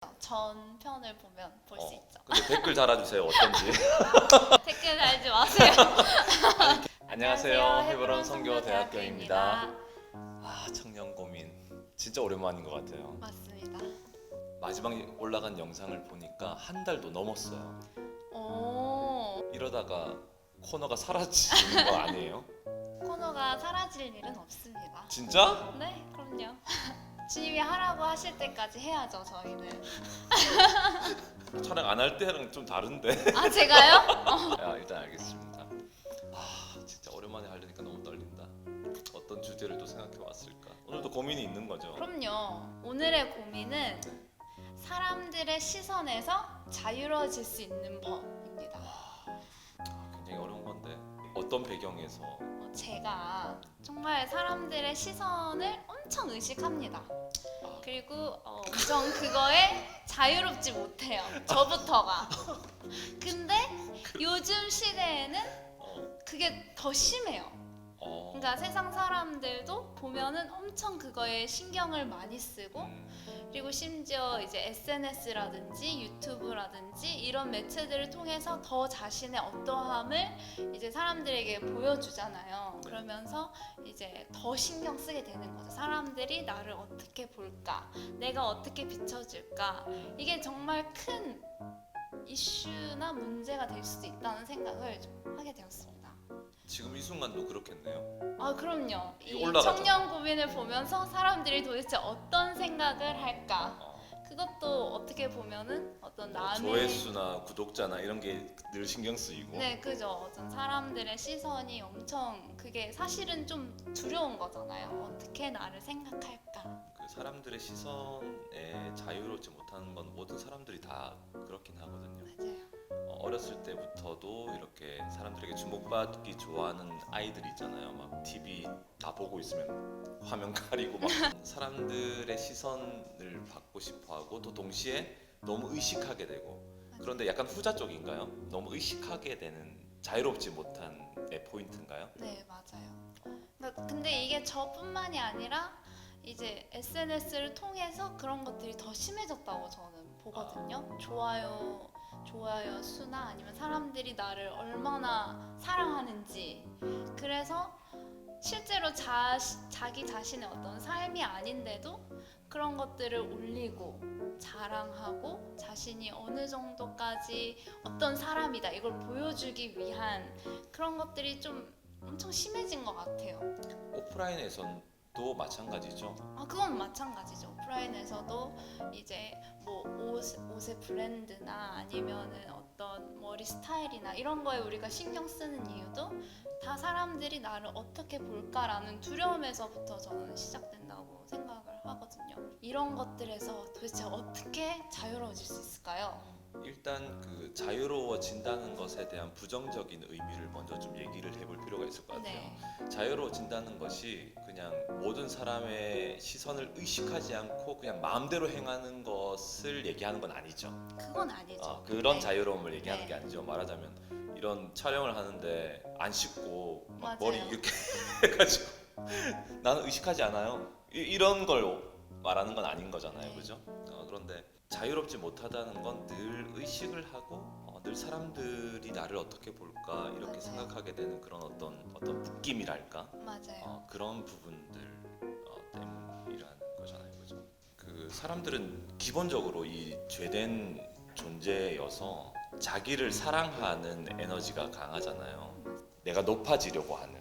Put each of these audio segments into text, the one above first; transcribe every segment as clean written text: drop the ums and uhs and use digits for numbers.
전편을 보면 볼 수 있죠. 근데 댓글 달아주세요. 어떤지. 댓글 달지 마세요. 안녕하세요. 헤브론 선교대학교입니다. 청년 고민 진짜 오랜만인 것 같아요. 맞습니다. 마지막 올라간 영상을 보니까 한 달도 넘었어요. 오, 이러다가 코너가 사라지는 거 아니에요? 코너가 사라질 일은 없습니다. 진짜? 네, 그럼요. 주님이 하라고 하실 때까지 해야죠, 저희는. 촬영 안 할 때랑 좀 다른데. 아, 제가요? 야, 일단 알겠습니다. 진짜 오랜만에 하려니까 너무 떨린다. 어떤 주제를 또 생각해 왔을까? 오늘도 고민이 있는 거죠. 그럼요. 오늘의 고민은 사람들의 시선에서 자유로워질 수 있는 법입니다. 굉장히 어려운 건데 어떤 배경에서? 제가 정말 사람들의 시선을 엄청 의식합니다. 그리고 엄청 그거에 자유롭지 못해요. 저부터가. 근데 요즘 시대에는 그게 더 심해요. 그러니까 세상 사람들도 보면은 엄청 그거에 신경을 많이 쓰고, 그리고 심지어 이제 SNS라든지 유튜브라든지 이런 매체들을 통해서 더 자신의 어떠함을 이제 사람들에게 보여주잖아요. 그러면서 이제 더 신경 쓰게 되는 거죠. 사람들이 나를 어떻게 볼까? 내가 어떻게 비춰줄까? 이게 정말 큰 이슈나 문제가 될 수도 있다는 생각을 좀 하게 되었습니다. 지금 이 순간도 그렇겠네요. 아, 그럼요. 이 올라가죠. 청년 고민을 보면서 사람들이 도대체 어떤 생각을 할까? 그것도 어떻게 보면은 어떤 남의 조회수나 구독자나 이런 게 늘 신경 쓰이고. 네, 그죠. 어떤 사람들의 시선이 엄청 그게 사실은 좀 두려운 거잖아요. 어떻게 나를 생각할까? 그 사람들의 시선에 자유롭지 못하는 건 모든 사람들이 다 그렇긴 하거든요. 맞아요. 어렸을 때부터도 이렇게 사람들에게 주목받기 좋아하는 아이들 있잖아요. 막 TV 다 보고 있으면 화면 가리고 막 사람들의 시선을 받고 싶어하고 또 동시에 너무 의식하게 되고. 그런데 약간 후자 쪽인가요? 너무 의식하게 되는 자유롭지 못한 의 포인트인가요? 네, 맞아요. 그러니까 근데 이게 저뿐만이 아니라 이제 SNS를 통해서 그런 것들이 더 심해졌다고 저는 보거든요. 좋아요 수나 아니면 사람들이 나를 얼마나 사랑하는지. 그래서 실제로 자기 자신의 어떤 삶이 아닌데도 그런 것들을 올리고 자랑하고 자신이 어느 정도까지 어떤 사람이다 이걸 보여주기 위한 그런 것들이 좀 엄청 심해진 것 같아요. 오프라인에서도 마찬가지죠. 그건 마찬가지죠. 오프라인에서도 이제 뭐 옷의 브랜드나 아니면은 어떤 머리 스타일이나 이런 거에 우리가 신경 쓰는 이유도 다 사람들이 나를 어떻게 볼까라는 두려움에서부터 저는 시작된다고 생각을 하거든요. 이런 것들에서 도대체 어떻게 자유로워질 수 있을까요? 일단 그 자유로워진다는 것에 대한 부정적인 의미를 먼저 좀 얘기를 해볼 필요가 있을 것 같아요. 네. 자유로워진다는 것이 그냥 모든 사람의 시선을 의식하지 않고 그냥 마음대로 행하는 것을 얘기하는 건 아니죠. 그건 아니죠. 그런 네. 자유로움을 얘기하는 네. 게 아니죠. 말하자면 이런 촬영을 하는데 안 씻고 막 맞아요. 머리 이렇게 해가지고 나는 의식하지 않아요. 이런 걸 말하는 건 아닌 거잖아요, 네. 그죠? 그런데 자유롭지 못하다는 건 늘 의식을 하고 늘 사람들이 나를 어떻게 볼까 이렇게 맞아요. 생각하게 되는 그런 어떤 느낌이랄까 맞아요. 그런 부분들 때문이라는 거잖아요, 그죠? 그 사람들은 기본적으로 이 죄된 존재여서 자기를 사랑하는 에너지가 강하잖아요. 내가 높아지려고 하는,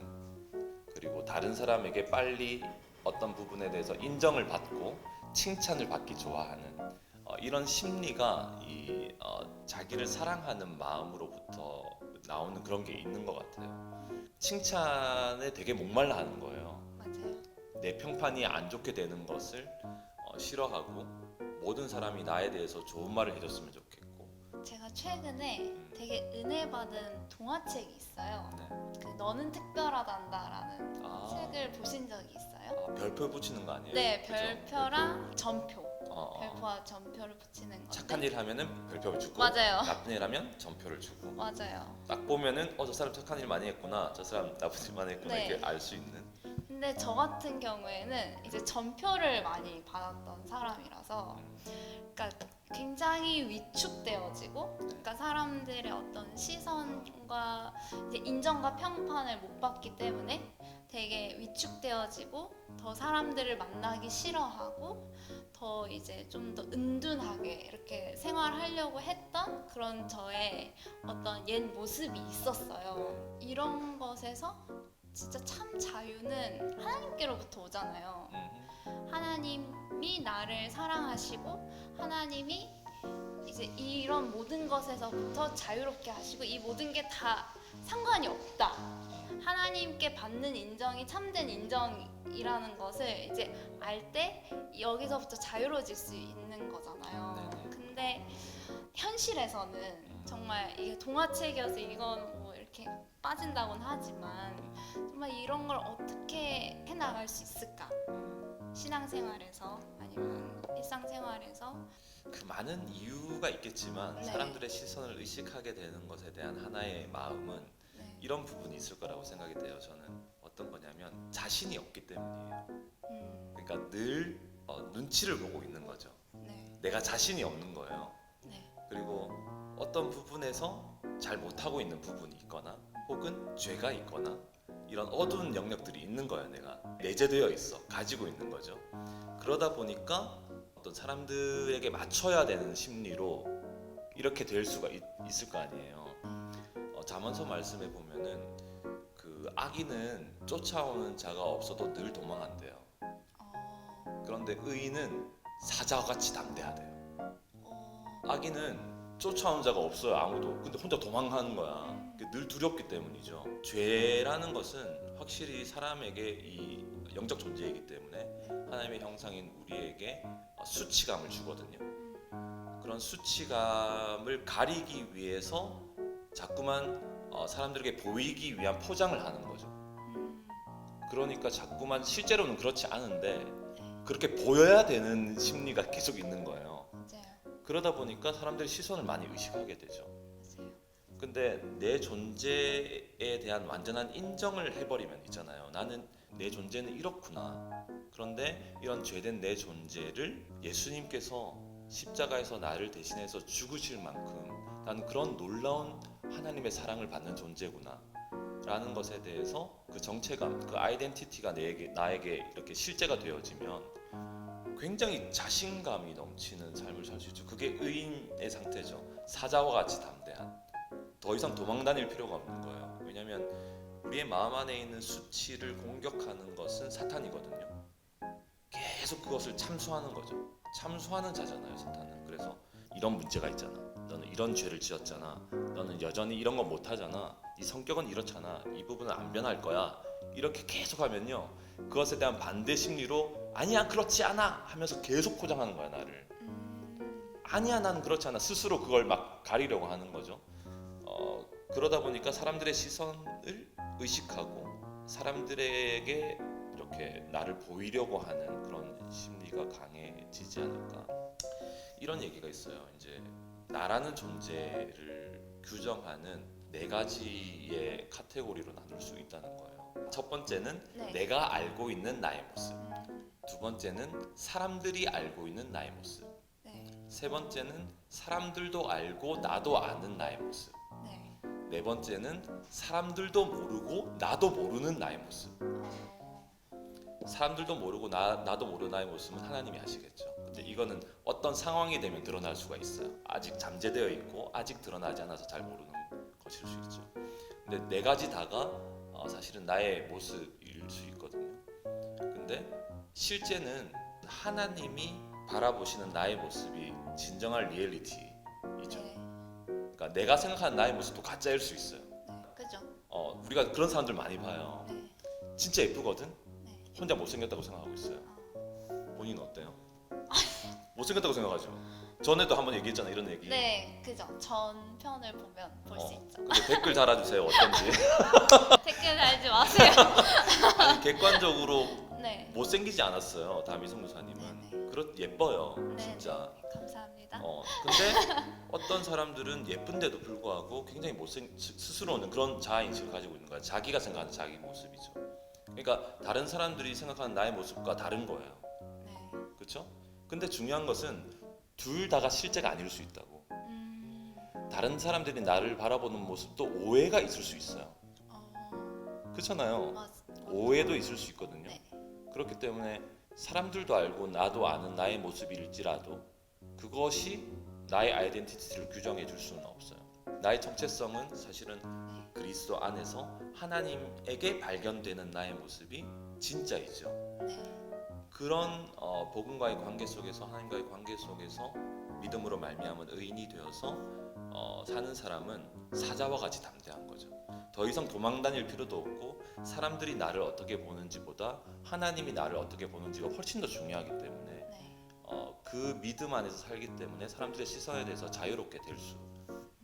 그리고 다른 사람에게 빨리 어떤 부분에 대해서 인정을 받고 칭찬을 받기 좋아하는 이런 심리가 자기를 사랑하는 마음으로부터 나오는 그런 게 있는 것 같아요. 칭찬에 되게 목말라 하는 거예요. 맞아요. 내 평판이 안 좋게 되는 것을 싫어하고 모든 사람이 나에 대해서 좋은 말을 해줬으면 좋겠고. 제가 최근에 되게 은혜 받은 동화책이 있어요. 네. 그 너는 특별하단다라는 아. 책을 보신 적이 있어요? 별표 붙이는 거 아니에요? 네, 그죠? 별표랑 점표. 어. 별표와 점표를 붙이는 건데. 착한 일 하면은 별표를 주고 맞아요. 나쁜 일 하면 점표를 주고. 맞아요. 딱 보면은 저 사람 착한 일 많이 했구나, 저 사람 나쁜 일 많이 했구나 네. 이렇게 알 수 있는. 근데 저 같은 경우에는 이제 점표를 많이 받았던 사람이라서, 그러니까 굉장히 위축되어지고, 그러니까 사람들의 어떤 시선과 이제 인정과 평판을 못 받기 때문에 되게 위축되어지고 더 사람들을 만나기 싫어하고 더 이제 좀 더 은둔하게 이렇게 생활하려고 했던 그런 저의 어떤 옛 모습이 있었어요. 이런 것에서 진짜 참 자유는 하나님께로부터 오잖아요. 하나님이 나를 사랑하시고 하나님이 이제 이런 모든 것에서부터 자유롭게 하시고 이 모든 게 다 상관이 없다. 하나님께 받는 인정이 참된 인정이라는 것을 이제 알 때 여기서부터 자유로워질 수 있는 거잖아요. 네네. 근데 현실에서는 정말 이게 동화책이어서 이건 뭐 이렇게 빠진다고는 하지만 정말 이런 걸 어떻게 해나갈 수 있을까? 신앙생활에서 아니면 일상생활에서 그 많은 이유가 있겠지만 네. 사람들의 시선을 의식하게 되는 것에 대한 하나의 마음은 네. 이런 부분이 있을 거라고 생각이 돼요. 저는 어떤 거냐면 자신이 없기 때문이에요. 그러니까 늘 눈치를 보고 있는 거죠. 네. 내가 자신이 없는 거예요. 네. 그리고 어떤 부분에서 잘 못하고 있는 부분이 있거나 혹은 죄가 있거나 이런 어두운 영역들이 있는 거예요. 내가 내재되어 있어, 가지고 있는 거죠. 그러다 보니까 어떤 사람들에게 맞춰야 되는 심리로 이렇게 될 수가 있을 거 아니에요. 잠언서 말씀에 보면은 그 악인은 쫓아오는 자가 없어도 늘 도망한대요. 그런데 의인은 사자와 같이 담대하대요. 악인은 쫓아오는 자가 없어요, 아무도. 근데 혼자 도망가는 거야. 늘 두렵기 때문이죠. 죄라는 것은 확실히 사람에게 이 영적 존재이기 때문에 하나님의 형상인 우리에게 수치감을 주거든요. 그런 수치감을 가리기 위해서 자꾸만 사람들에게 보이기 위한 포장을 하는 거죠. 그러니까 자꾸만 실제로는 그렇지 않은데 그렇게 보여야 되는 심리가 계속 있는 거예요. 맞아요. 그러다 보니까 사람들이 시선을 많이 의식하게 되죠. 맞아요. 근데 내 존재에 대한 완전한 인정을 해버리면 있잖아요. 나는 내 존재는 이렇구나. 그런데 이런 죄된 내 존재를 예수님께서 십자가에서 나를 대신해서 죽으실 만큼 나는 그런 놀라운 하나님의 사랑을 받는 존재구나 라는 것에 대해서 그 정체감, 그 아이덴티티가 나에게 이렇게 실제가 되어지면 굉장히 자신감이 넘치는 삶을 살 수 있죠. 그게 의인의 상태죠. 사자와 같이 담대한. 더 이상 도망 다닐 필요가 없는 거예요. 왜냐하면 우리의 마음 안에 있는 수치를 공격하는 것은 사탄이거든요. 계속 그것을 참수하는 거죠. 참수하는 자잖아요, 사탄은. 그래서 이런 문제가 있잖아. 너는 이런 죄를 지었잖아. 너는 여전히 이런 거 못하잖아. 네 성격은 이렇잖아. 이 부분은 안 변할 거야. 이렇게 계속 하면요, 그것에 대한 반대 심리로 아니야, 그렇지 않아 하면서 계속 포장하는 거야, 나를. 아니야, 나는 그렇지 않아. 스스로 그걸 막 가리려고 하는 거죠. 그러다 보니까 사람들의 시선을 의식하고 사람들에게 이렇게 나를 보이려고 하는 그런 심리가 강해지지 않을까, 이런 얘기가 있어요. 이제 나라는 존재를 규정하는 4가지의 카테고리로 나눌 수 있다는 거예요. 첫 번째는 네. 내가 알고 있는 나의 모습. 두 번째는 사람들이 알고 있는 나의 모습. 네. 세 번째는 사람들도 알고 나도 아는 나의 모습. 네. 네 번째는 사람들도 모르고 나도 모르는 나의 모습. 사람들도 모르고 나도 모르는 나의 모습은 하나님이 아시겠죠. 근데 이거는 어떤 상황이 되면 드러날 수가 있어요. 아직 잠재되어 있고 아직 드러나지 않아서 잘 모르는 것일 수 있죠. 근데 4가지 다가 사실은 나의 모습일 수 있거든요. 근데 실제는 하나님이 바라보시는 나의 모습이 진정한 리얼리티이죠. 네. 그러니까 내가 생각하는 나의 모습도 가짜일 수 있어요. 네. 그죠? 우리가 그런 사람들 많이 봐요. 네. 진짜 예쁘거든? 네. 혼자 못생겼다고 생각하고 있어요. 본인은 어때요? 못생겼다고 생각하죠? 전에도 한번 얘기했잖아, 이런 얘기. 네, 그죠. 전편을 보면 볼 수 있죠. 근데 댓글 달아주세요, 어떤지. 댓글 달지 마세요. 아니, 객관적으로 네. 못생기지 않았어요, 다미 선교사님은. 네네. 예뻐요, 네, 진짜. 네. 감사합니다. 근데 어떤 사람들은 예쁜데도 불구하고 굉장히 스스로는 그런 자아인식을 가지고 있는 거야. 자기가 생각하는 자기 모습이죠. 그러니까 다른 사람들이 생각하는 나의 모습과 다른 거예요. 네. 그렇죠? 근데 중요한 것은 둘 다가 실제가 아닐 수 있다고. 음. 다른 사람들이 나를 바라보는 모습도 오해가 있을 수 있어요. 그렇잖아요. 맞. 오해도 있을 수 있거든요. 네. 그렇기 때문에 사람들도 알고 나도 아는 나의 모습일지라도 그것이 나의 아이덴티티를 규정해 줄 수는 없어요. 나의 정체성은 사실은 그리스도 안에서 하나님에게 발견되는 나의 모습이 진짜이죠. 네. 그런 복음과의 관계 속에서, 하나님과의 관계 속에서 믿음으로 말미암은 의인이 되어서 사는 사람은 사자와 같이 담대한 거죠. 더 이상 도망 다닐 필요도 없고 사람들이 나를 어떻게 보는지보다 하나님이 나를 어떻게 보는지가 훨씬 더 중요하기 때문에 네. 그 믿음 안에서 살기 때문에 사람들의 시선에 대해서 자유롭게 될 수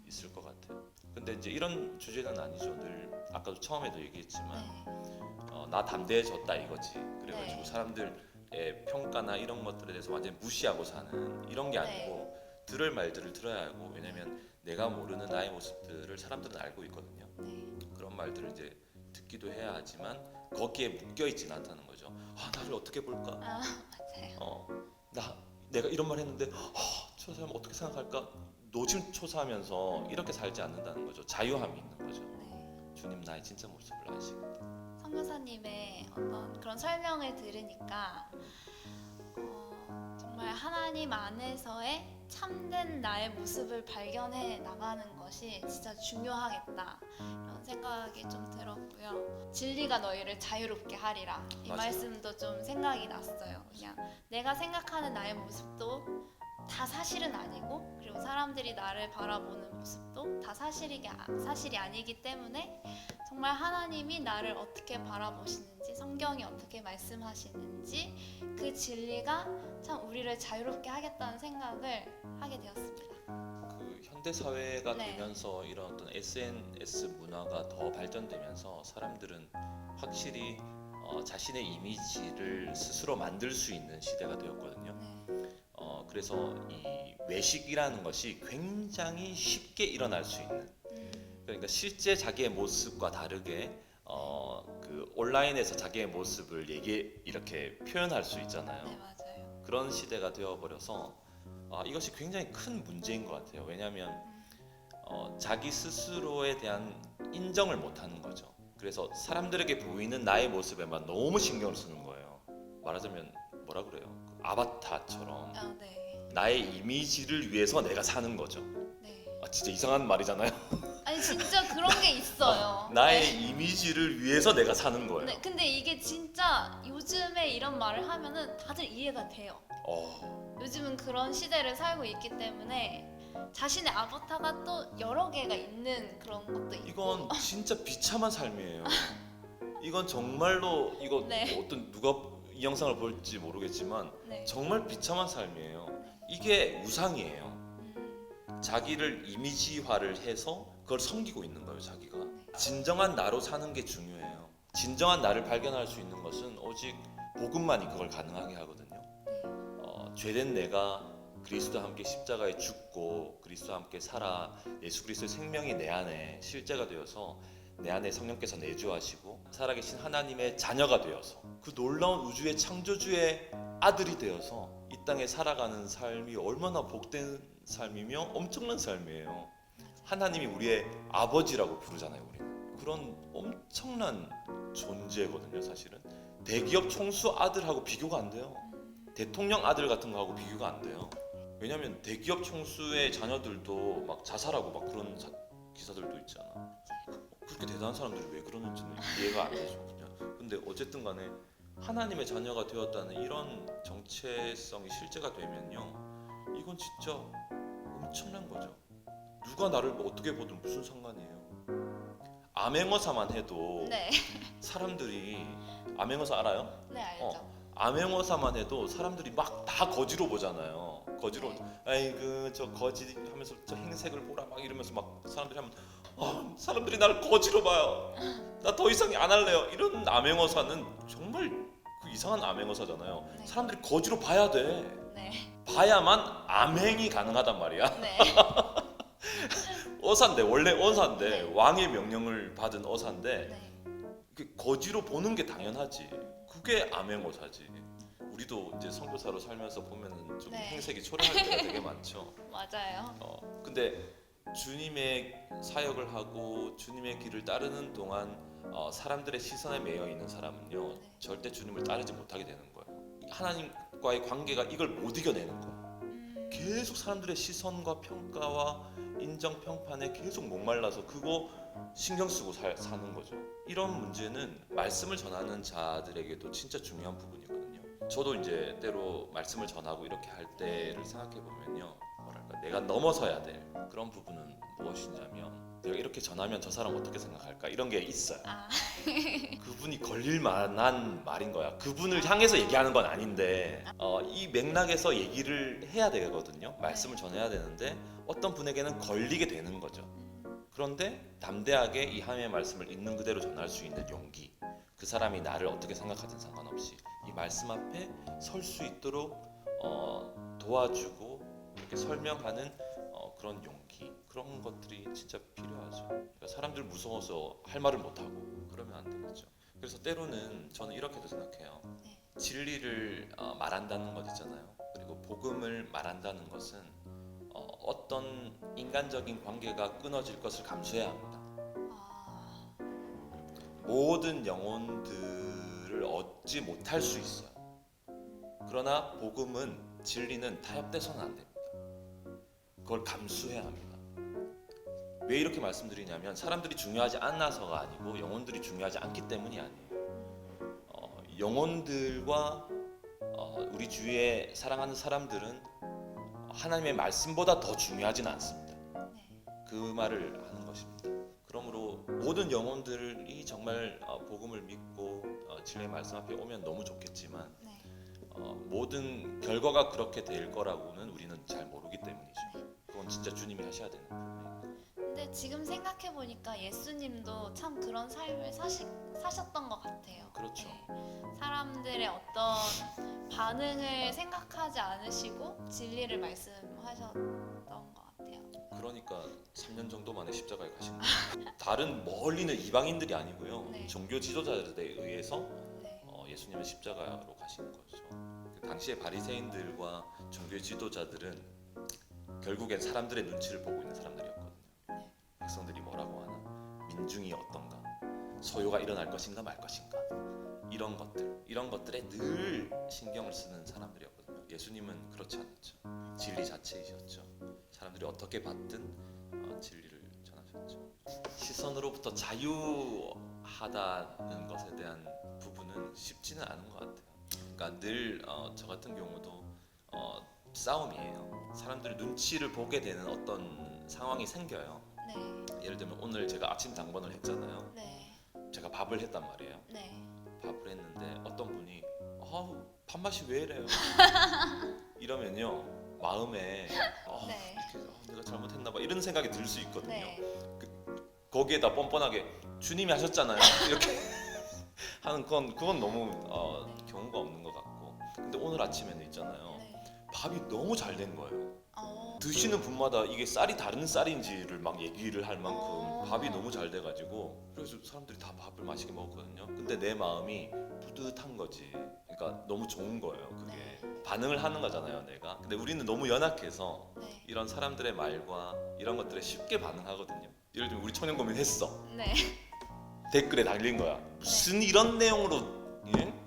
있을 것 같아요. 근데 이제 이런 주제는 아니죠. 늘 아까도 처음에도 얘기했지만 네. 나 담대해졌다 이거지. 그래가지고 네. 사람들의 평가나 이런 것들에 대해서 완전히 무시하고 사는 이런 게 아니고 들을 말들을 들어야 하고, 왜냐면 내가 모르는 나의 모습들을 사람들은 알고 있거든요. 네. 그런 말들을 이제 듣기도 해야 하지만 거기에 묶여 있진 않다는 거죠. 나를 어떻게 볼까? 맞아요. 내가 이런 말 했는데 저 사람 어떻게 생각할까? 노심초사하면서 이렇게 살지 않는다는 거죠. 자유함이 있는 거죠. 네. 주님 나의 진짜 모습을 아시고. 선교사님의 어떤 그런 설명을 들으니까 정말 하나님 안에서의 참된 나의 모습을 발견해 나가는 것이 진짜 중요하겠다 이런 생각이 좀 들었고요. 진리가 너희를 자유롭게 하리라 이 맞아요. 말씀도 좀 생각이 났어요. 그냥 내가 생각하는 나의 모습도 다 사실은 아니고, 그리고 사람들이 나를 바라보는 모습도 다 사실이 아니기 때문에 정말 하나님이 나를 어떻게 바라보시는지, 성경이 어떻게 말씀하시는지 그 진리가 참 우리를 자유롭게 하겠다는 생각을 하게 되었습니다. 그 현대 사회가 네. 되면서 이런 어떤 SNS 문화가 더 발전되면서 사람들은 확실히 자신의 이미지를 스스로 만들 수 있는 시대가 되었거든요. 네. 그래서 이 외식이라는 것이 굉장히 쉽게 일어날 수 있는, 그러니까 실제 자기의 모습과 다르게 그 온라인에서 자기의 모습을 이렇게 표현할 수 있잖아요. 네, 맞아요. 그런 시대가 되어버려서 이것이 굉장히 큰 문제인 것 같아요. 왜냐하면 자기 스스로에 대한 인정을 못하는 거죠. 그래서 사람들에게 보이는 나의 모습에만 너무 신경을 쓰는 거예요. 말하자면 뭐라 그래요? 그 아바타처럼 네. 나의 이미지를 위해서 내가 사는 거죠. 네. 진짜 이상한 말이잖아요. 아니 진짜 그런 게 있어요. 나의 네. 이미지를 위해서 내가 사는 거예요. 네, 근데 이게 진짜 요즘에 이런 말을 하면은 다들 이해가 돼요. 요즘은 그런 시대를 살고 있기 때문에 자신의 아바타가 또 여러 개가 있는 그런 것도 있고. 이건 진짜 비참한 삶이에요. 이건 정말로 네. 어떤 누가 이 영상을 볼지 모르겠지만 네. 정말 비참한 삶이에요. 이게 우상이에요. 음, 자기를 이미지화를 해서 그걸 섬기고 있는 거예요, 자기가. 네. 진정한 나로 사는 게 중요해요. 진정한 나를 발견할 수 있는 것은 오직 복음만이 그걸 가능하게 하거든요. 죄된 내가 그리스도와 함께 십자가에 죽고 그리스도와 함께 살아 예수 그리스도의 생명이 내 안에 실제가 되어서 내 안에 성령께서 내주하시고 살아계신 하나님의 자녀가 되어서 그 놀라운 우주의 창조주의 아들이 되어서 이 땅에 살아가는 삶이 얼마나 복된 삶이며 엄청난 삶이에요. 하나님이 우리의 아버지라고 부르잖아요. 우리는 그런 엄청난 존재거든요. 사실은 대기업 총수 아들하고 비교가 안 돼요. 대통령 아들 같은 거하고 비교가 안 돼요. 왜냐면 대기업 총수의 자녀들도 막 자살하고 막 그런 기사들도 있잖아. 그렇게 대단한 사람들이 왜 그러는지는 이해가 안 되죠. 그냥. 근데 어쨌든 간에 하나님의 자녀가 되었다는 이런 정체성이 실제가 되면요, 이건 진짜 엄청난 거죠. 누가 나를 어떻게 보든 무슨 상관이에요. 암행어사만 해도 네. 사람들이, 암행어사 알아요? 네, 알죠. 암행어사만 해도 사람들이 막 다 거지로 보잖아요. 거지로, 네. 아이고 저 거지 하면서 저 행색을 보라 막 이러면서 막 사람들이 하면 사람들이 나를 거지로 봐요. 나 더 이상 안 할래요. 이런 암행어사는 정말 그 이상한 암행어사잖아요. 네. 사람들이 거지로 봐야 돼. 네. 봐야만 암행이 가능하단 말이야. 네. 어사인데, 원래 어사인데, 네. 왕의 명령을 받은 어사인데 네. 그 거지로 보는 게 당연하지. 그게 암행어사지. 우리도 이제 선교사로 살면서 보면은 좀 네. 행색이 초라할 때가 되게 많죠. 맞아요. 근데 주님의 사역을 하고 주님의 길을 따르는 동안 사람들의 시선에 매여 있는 사람은요 네. 절대 주님을 따르지 못하게 되는 거예요. 하나님과의 관계가 이걸 못 이겨내는 거예요. 계속 사람들의 시선과 평가와 인정 평판에 계속 목말라서 그거 신경 쓰고 사는 거죠. 이런 문제는 말씀을 전하는 자들에게도 진짜 중요한 부분이거든요. 저도 이제 때로 말씀을 전하고 이렇게 할 때를 생각해 보면요, 뭐랄까 내가 넘어서야 될 그런 부분은 무엇이냐면 내가 이렇게 전하면 저 사람 어떻게 생각할까 이런 게 있어요. 아, 그분이 걸릴 만한 말인 거야. 그분을 향해서 얘기하는 건 아닌데 이 맥락에서 얘기를 해야 되거든요. 말씀을 전해야 되는데 어떤 분에게는 걸리게 되는 거죠. 그런데 담대하게 이 하나님의 말씀을 있는 그대로 전할 수 있는 용기, 그 사람이 나를 어떻게 생각하든 상관없이 이 말씀 앞에 설 수 있도록 도와주고 이렇게 설명하는 그런 용기, 그런 것들이 진짜 필요하죠. 그러니까 사람들 무서워서 할 말을 못하고 그러면 안 되겠죠. 그래서 때로는 저는 이렇게도 생각해요. 네. 진리를 말한다는 것 있잖아요. 그리고 복음을 말한다는 것은 어떤 인간적인 관계가 끊어질 것을 감수해야 합니다. 아, 모든 영혼들을 얻지 못할 수 있어요. 그러나 복음은 진리는 타협돼서는 안 됩니다. 그걸 감수해야 합니다. 왜 이렇게 말씀드리냐면 사람들이 중요하지 않아서가 아니고 영혼들이 중요하지 않기 때문이 아니에요. 영혼들과 우리 주위에 사랑하는 사람들은 하나님의 말씀보다 더 중요하지는 않습니다. 네. 그 말을 하는 것입니다. 그러므로 모든 영혼들이 정말 복음을 믿고 진리의 말씀 앞에 오면 너무 좋겠지만 네. 모든 결과가 그렇게 될 거라고는 우리는 잘 모르기 때문이죠. 그건 진짜 주님이 하셔야 되는 부분이니까. 근데 지금 생각해 보니까 예수님도 참 그런 삶을 사셨던 것 같아요. 그렇죠. 네. 사람들의 어떤 반응을 생각하지 않으시고 진리를 말씀하셨던 것 같아요. 그러니까 3년 정도 만에 십자가에 가신 거예요. 다른 멀리 있는 이방인들이 아니고요. 네. 종교 지도자들에 의해서 네. 예수님은 십자가로 가신 거죠. 그 당시에 바리새인들과 종교 지도자들은 결국엔 사람들의 눈치를 보고 있는 사람들이었거든요. 네. 백성들이 뭐라고 하나, 민중이 어떤가, 소요가 일어날 것인가 말 것인가, 이런 것들에 늘 신경을 쓰는 사람들이었거든요. 예수님은 그렇지 않았죠. 진리 자체이셨죠. 사람들이 어떻게 봤든 진리를 전하셨죠. 시선으로부터 자유하다는 것에 대한 부분은 쉽지는 않은 것 같아요. 그러니까 늘 저 같은 경우도 싸움이에요. 사람들이 눈치를 보게 되는 어떤 상황이 생겨요. 네. 예를 들면 오늘 제가 아침 당번을 했잖아요. 네. 제가 밥을 했단 말이에요. 네. 밥을 했는데 어떤 분이 밥맛이 왜 이래요? 이러면요 마음에 네. 이렇게 내가 잘못했나 봐 이런 생각이 들 수 있거든요. 네. 거기에다 뻔뻔하게 주님이 하셨잖아요. 이렇게 하는 그건 너무 경우가 없는 것 같고. 근데 오늘 아침에는 있잖아요. 네. 밥이 너무 잘 된 거예요. 어. 드시는 분마다 이게 쌀이 다른 쌀인지를 막 얘기를 할 만큼 밥이 너무 잘 돼가지고 그래서 사람들이 다 밥을 맛있게 먹었거든요. 근데 내 마음이 뿌듯한 거지. 그러니까 너무 좋은 거예요. 그게 반응을 하는 거잖아요, 내가. 근데 우리는 너무 연약해서 네. 이런 사람들의 말과 이런 것들에 쉽게 반응하거든요. 예를 들면 우리 청년 고민 했어. 네. 댓글에 달린 거야. 무슨 이런 내용으로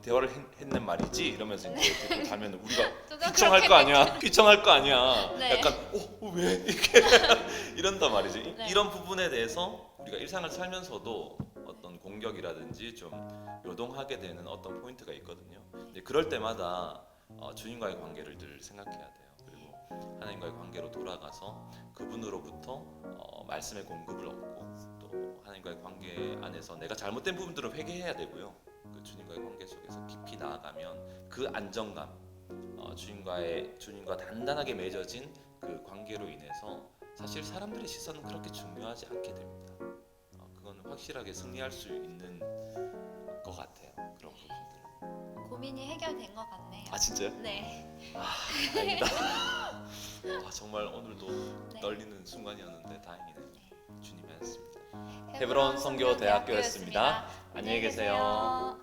대화를 했는 말이지 이러면서 이제 댓글 달면 우리가 휘청할 거 아니야. 휘청할 거 아니야. 네. 약간 왜 이렇게 이런단 말이지. 네. 이런 부분에 대해서 우리가 일상을 살면서도 어떤 공격이라든지 좀 요동하게 되는 어떤 포인트가 있거든요. 근데 그럴 때마다 주님과의 관계를 늘 생각해야 돼요. 그리고 하나님과의 관계로 돌아가서 그분으로부터 말씀의 공급을 얻고 또 하나님과의 관계 안에서 내가 잘못된 부분들을 회개해야 되고요. 그 주님과의 관계 속에서 깊이 나아가면 그 안정감, 주님과 단단하게 맺어진 그 관계로 인해서 사실 사람들의 시선은 그렇게 중요하지 않게 됩니다. 그건 확실하게 승리할 수 있는 것 같아요. 그런 부분들. 고민이 해결된 것 같네요. 아 진짜요? 네. 다행이다. 정말 오늘도 네. 떨리는 순간이었는데 다행이네요. 주님의 했습니다. 헤브론 선교대학교였습니다. 안녕히 계세요.